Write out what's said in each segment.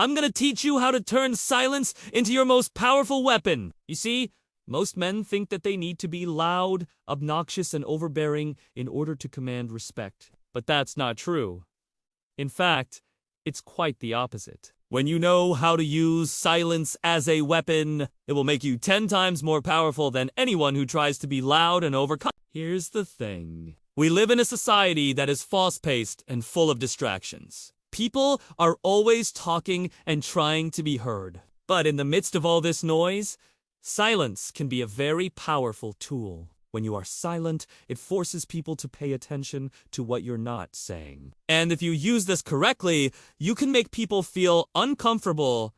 I'm gonna teach you how to turn silence into your most powerful weapon. You see, most men think that they need to be loud, obnoxious, and overbearing in order to command respect. But that's not true. In fact, it's quite the opposite. When you know how to use silence as a weapon, it will make you 10 times more powerful than anyone who tries to be loud and overconfident. Here's the thing. We live in a society that is fast-paced and full of distractions. People are always talking and trying to be heard. But in the midst of all this noise, silence can be a very powerful tool. When you are silent, it forces people to pay attention to what you're not saying. And if you use this correctly, you can make people feel uncomfortable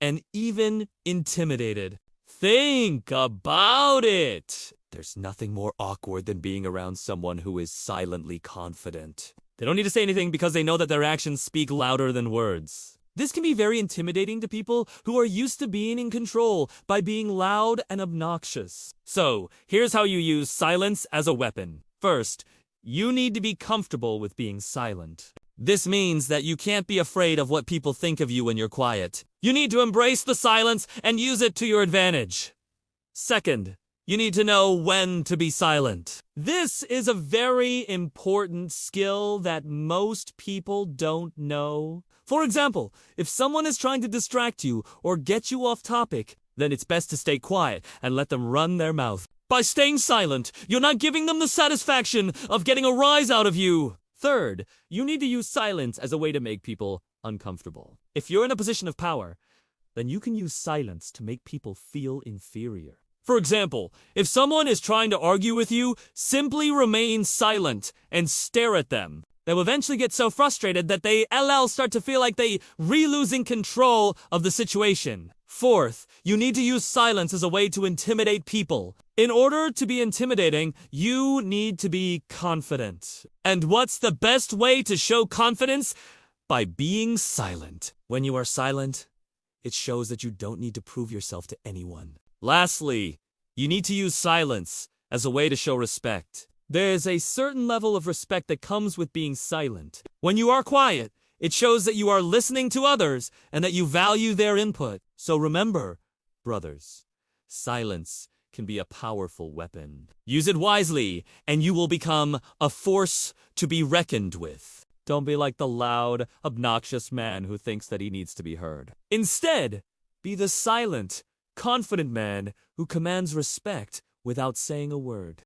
and even intimidated. Think about it! There's nothing more awkward than being around someone who is silently confident. They don't need to say anything because they know that their actions speak louder than words. This can be very intimidating to people who are used to being in control by being loud and obnoxious. So, here's how you use silence as a weapon. First, you need to be comfortable with being silent. This means that you can't be afraid of what people think of you when you're quiet. You need to embrace the silence and use it to your advantage. Second, you need to know when to be silent. This is a very important skill that most people don't know. For example, if someone is trying to distract you or get you off topic, then it's best to stay quiet and let them run their mouth. By staying silent, you're not giving them the satisfaction of getting a rise out of you. Third, you need to use silence as a way to make people uncomfortable. If you're in a position of power, then you can use silence to make people feel inferior. For example, if someone is trying to argue with you, simply remain silent and stare at them. They will eventually get so frustrated that they start to feel like they losing control of the situation. Fourth, you need to use silence as a way to intimidate people. In order to be intimidating, you need to be confident. And what's the best way to show confidence? By being silent. When you are silent, it shows that you don't need to prove yourself to anyone. Lastly, you need to use silence as a way to show respect. There is a certain level of respect that comes with being silent. When you are quiet, it shows that you are listening to others and that you value their input. So remember, brothers, silence can be a powerful weapon. Use it wisely, and you will become a force to be reckoned with. Don't be like the loud, obnoxious man who thinks that he needs to be heard. Instead, be the silent, confident man who commands respect without saying a word.